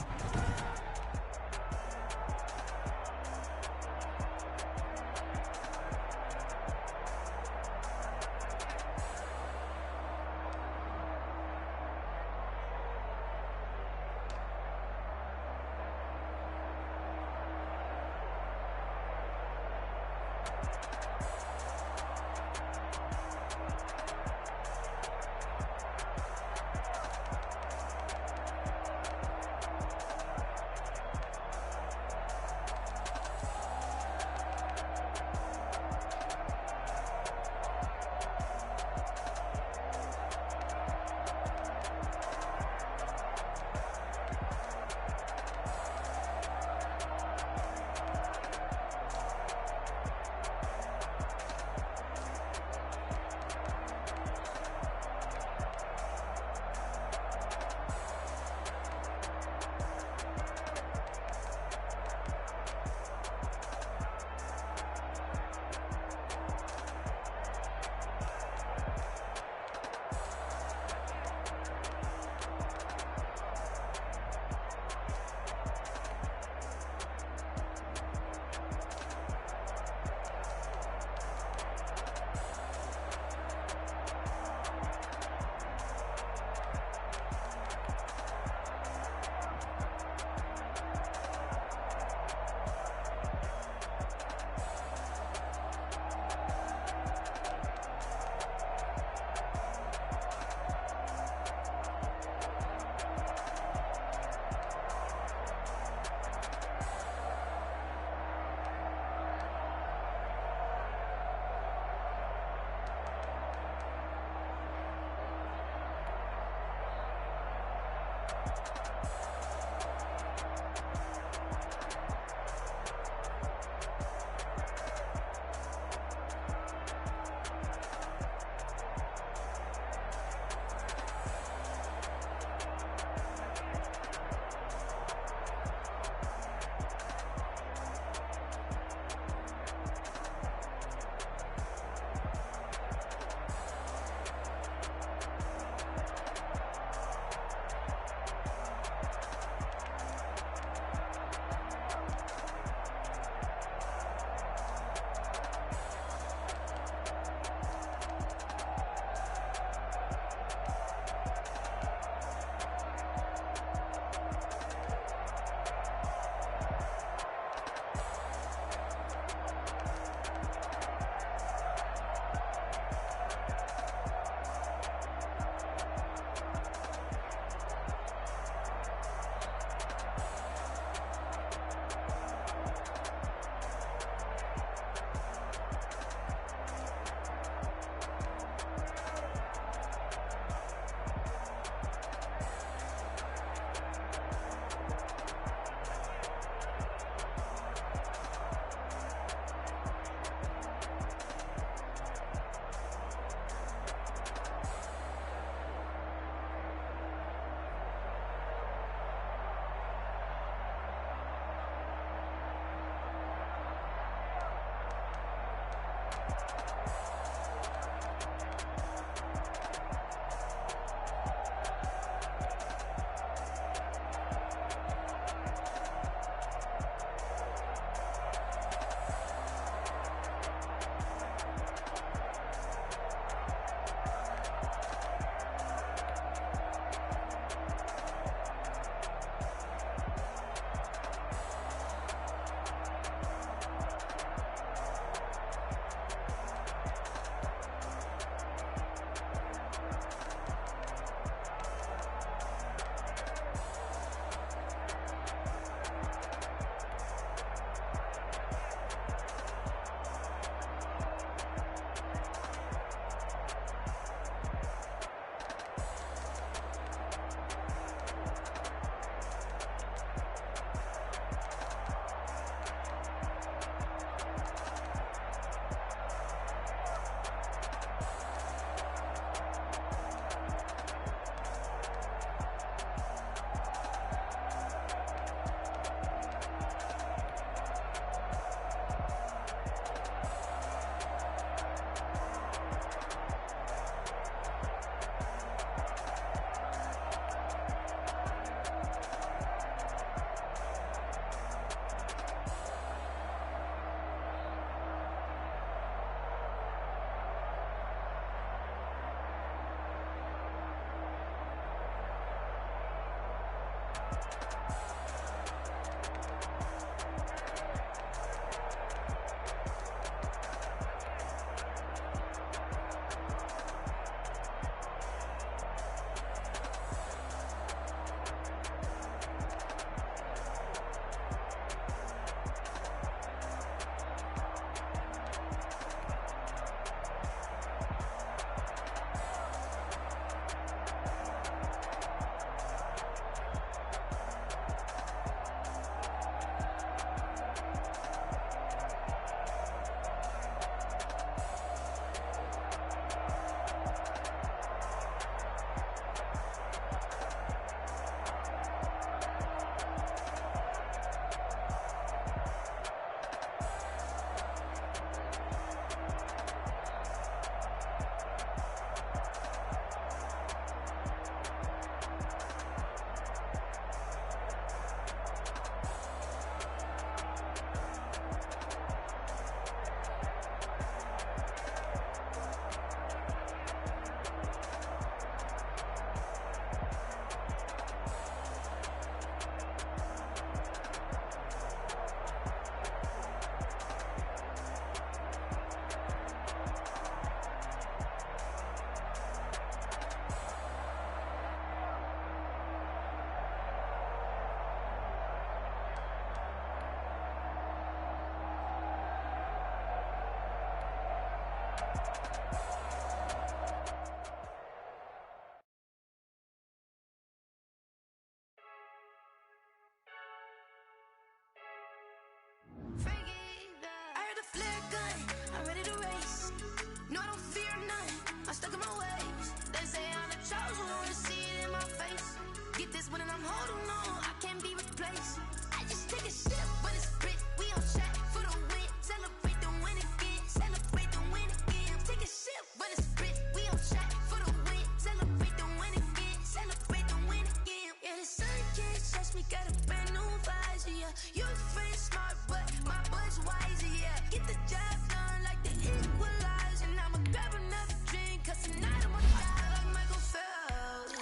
No, I don't fear none. I'm stuck in my ways. They say I'm the chosen one, to see it in my face. Get this one and I'm holding on. I can't be replaced. I just take a sip when it's split. We on track for the win. Celebrate the win again. Celebrate the win again. Take a sip when it's split. We on track for the win. Celebrate the win again. Celebrate the win again. Yeah, the sun can't touch me. Got a brand new visor. Yeah, you friend smart, but my boy's wiser. Yeah, get the job done like the equalizer. And I'ma grab another drink, 'cause tonight I'ma die like Michael Phelps.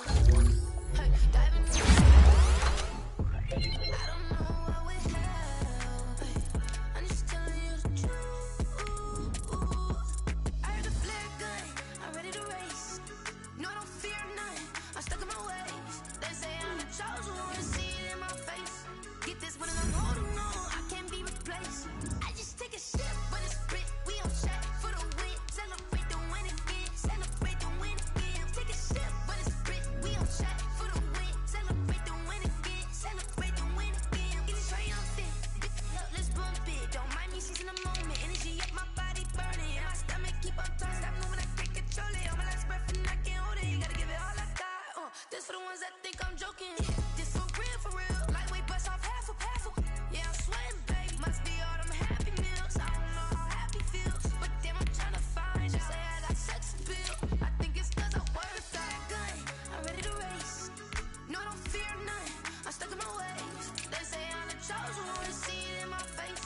Hey, diving in. I don't know what would help. I'm just telling you the truth. I heard the flare gun. I'm ready to race. No, I don't fear none. I'm stuck in my ways. They say I'm the chosen one, to see it in my face. Get this one and I'm holding on. I can't be replaced. I just take a sip when it's split. We on track for the win. Celebrate the win again. Celebrate the win again. Take a sip when it's split. We on track for the win. Celebrate the win again. Celebrate the win again. Get it triumphant. Look, let's bump it. Don't mind me seizing the moment. Energy up my body burning. And my stomach keep on turning. Stop moving, I can't control it. On my last breath and I can't hold it. You gotta give it all I got. This for the ones that think I'm joking. This for real, for real. Lightweight bust off half a. Yeah, I'm sweating, baby. Must be all them happy meals. I don't know how happy feels, but damn, I'm trying to find. You say I got sex appeal. I think it's 'cause I work that gun. I'm ready to race. No, I don't fear none. I'm stuck in my ways. They say I'm the chosen one, to see it in my face.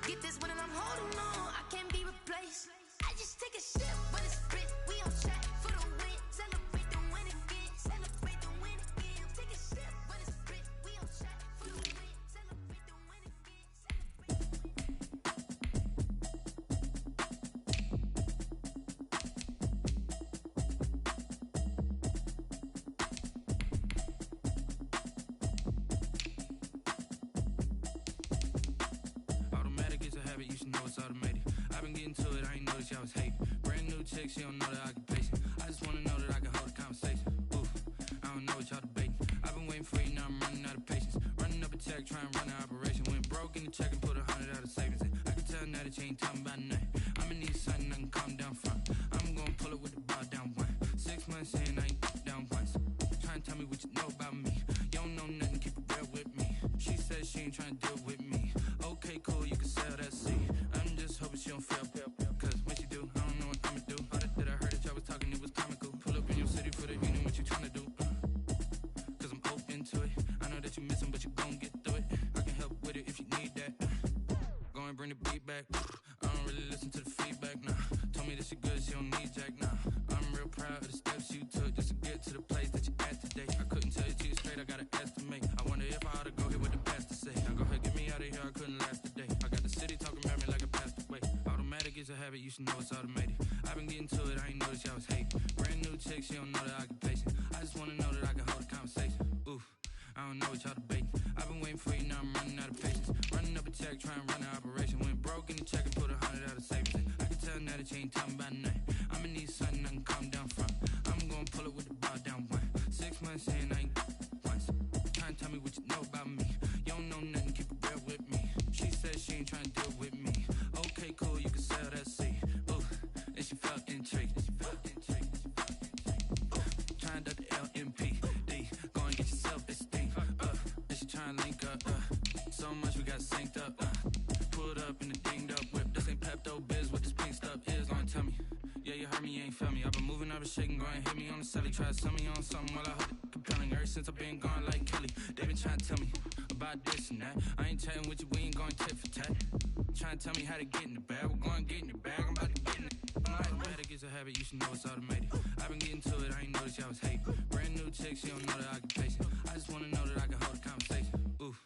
Get this one and I'm holding on. I can't be replaced. I just take a sip when it's split. We on track for the win. Celebrate the win again. Celebrate the win again. Take a sip when it's split. We on track for the win. Celebrate the win again. Automatic is a habit, you should know it's automated. I've been getting to it, I ain't noticed y'all was hating. Brand new chick, she don't know the occupation. I just wanna know that I can hold a conversation. Oof, I don't know what y'all debating. I've been waiting for you, now I'm running out of patience. Running up a check, trying to run an operation. Went broke in the check and put 100 out of savings in. I can tell now that you ain't talking about nothing. I'ma need something I can calm down from. I'm gonna pull it with the bar down one. 6 months in, I ain't down once. Trying to tell me what you know about me. You don't know nothing, keep it real with me. She says she ain't trying to deal with me. Okay, cool, you can sell that seed. I'm just hoping she don't fail. 'Cause when she do, I don't know what I'ma do. All that I heard that y'all was talking, it was comical. Pull up in your city for the evening, what you trying to do? 'Cause I'm open to it. I know that you missing, but you gon' get through it. I can help with it if you need that. Go and bring the beat back. I don't really listen to the feedback, nah. Told me that she good, she don't need jack, nah. I'm real proud of the steps you took just to get to the place that you at today. I couldn't tell you to you straight, I gotta estimate. I wonder if I ought to go here with the pastor say. Now go ahead, get me out of here, I couldn't last today. I got the city talking about me like I passed away. Automatic is a habit, you should know it's automated. I've been getting to it, I ain't noticed y'all was hating. Brand new chick, she don't know the occupation. I just wanna know that I can hold a conversation. Oof, I don't know what y'all debating. I've been waiting for you, now I'm running out of patience. Running up a check, trying to run an operation. Went broke in the check and put 100 out of savings in. I can tell now that you ain't talking about nothing. I'ma need something I can calm down from. I'm gonna pull it with the bar down one. 6 months in, I ain't once. Trying to tell me what you know about me. You don't know nothing, keep it real with me. She says she ain't trying to deal with me. Okay, cool, you can sell that seed. Ooh, and she felt intrigued. Trying to the LMPD. Go and get your self-esteem. And she trying to link up. So much we got synced up. Pulled up in the dinged up whip. This ain't Pepto-Biz, what this pink stuff is. Don't tell me. Yeah, you heard me, you ain't felt me. I've been moving, I've been shaking, go and hit me on the celly. Try to sell me on something while I hold it compelling. Ever since I've been gone like Kelly, they been trying to tell me about this and that. I ain't chatting with you, we ain't going tit for tat. Trying to tell me how to get in the bag, we're going to get in the bag, I'm about to get in it. Automatic is a habit, you should know it's automated. I've been getting to it, I ain't noticed y'all was hating. Brand new chick, she don't know the occupation. I just wanna know that I can hold a conversation. Oof,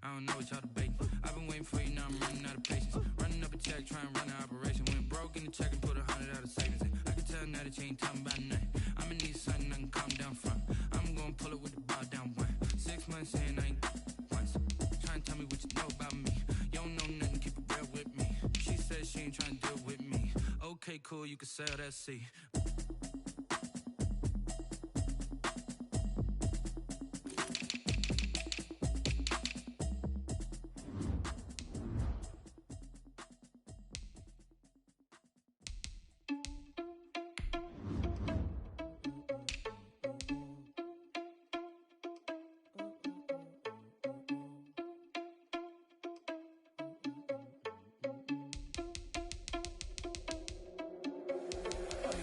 I don't know what y'all debating. I've been waiting for you, now I'm running out of patience. Running up a check, trying to run an operation. Went broke in the check and put 100 out of savings in. I can tell now that you ain't talking about nothing. I'ma need something I can calm down from. I'm gonna pull it with the bar down one. 6 months in, I ain't once. Trying to tell me what you know about me. You don't know nothing, keep it real with me. She says she ain't trying to deal with me. Okay, cool, you can sell that seed.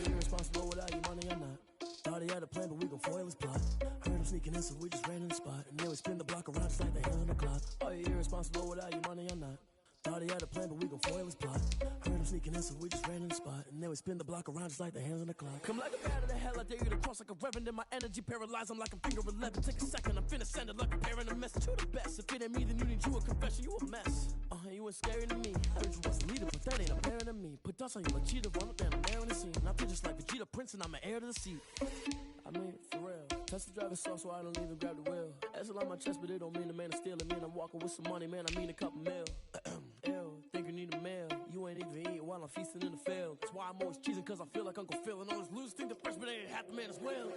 you irresponsible without your money or not? Thought he had a plan, but we gon' foil his plot. Heard him sneaking in, so we just ran in the spot. And then we spin the block around just like the hand on the clock. Are you irresponsible without your money or not? Thought he had a plan, but we gon' foil his plot. Heard him sneaking in, so we just ran in the spot. And then we spin the block around just like the hands on the clock. Come like a bat of the hell, I dare you to cross like a reverend. In my energy paralyzed, I'm like a finger 11. Take a second, I'm finna send it like a parent a message to the best. If it ain't me, then you need you a confession, you a mess. You ain't scary to me. I heard you was a leader, but that ain't apparent to me. Put dust on you like cheetah, run up down the air in the scene. I feel just like Vegeta Prince, and I'm an heir to the seat. I mean, for real. Touch the driver's soft, so I don't even grab the wheel. That's on my chest, but it don't mean the man is stealing. Man, I'm walking with some money, man, I mean a couple mil. Ew, think you need a meal. You ain't even eating while I'm feasting in the field. That's why I'm always cheesing, cause I feel like Uncle Phil. And all those losers think the freshman ain't half the man as well.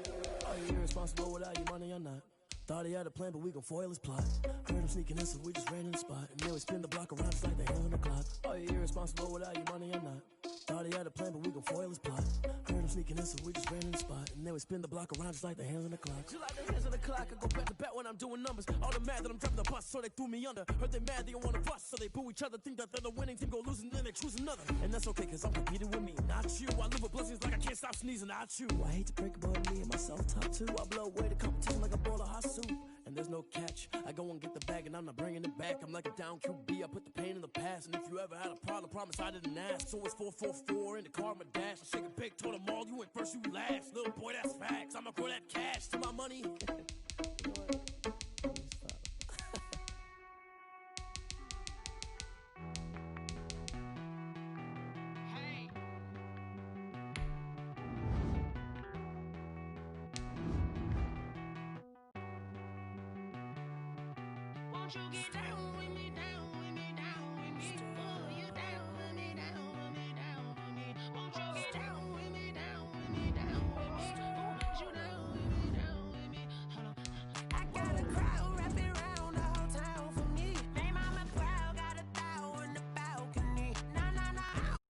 Are you irresponsible without your money or not? Thought he had a plan, but we gon' foil his plot. Heard him sneaking in, so we just ran in the spot. And then we spin the block around just like the hand on the clock. Are you irresponsible without your money or not? Thought he had a plan, but we gon' foil his plot. Heard him sneaking in, so we just ran in the spot. And then we spin the block around just like the hands on the clock. Just like the hands on the clock, I go back to back when I'm doing numbers. All the mad that I'm driving the bus, so they threw me under. Heard they mad, they don't wanna bust, so they boo each other. Think that they're the winning team, go losing, then they choose another. And that's okay, cause I'm competing with me, not you. I live with blessings like I can't stop sneezing, not you. I hate to break it, but me and myself top two. I blow away the competition like a bowl of hot soup. And there's no catch. I go and get the bag and I'm not bringing it back. I'm like a down QB, I put the pain in the past. And if you ever had a problem, promise I didn't ask. So it's 444 in the car, my dash. I shake a big, told them all, you ain't first, you last. Little boy, that's facts. I'ma grow that cash to my money. You know what? Let me stop. Hey. Won't you get down with me, down with me, down with me?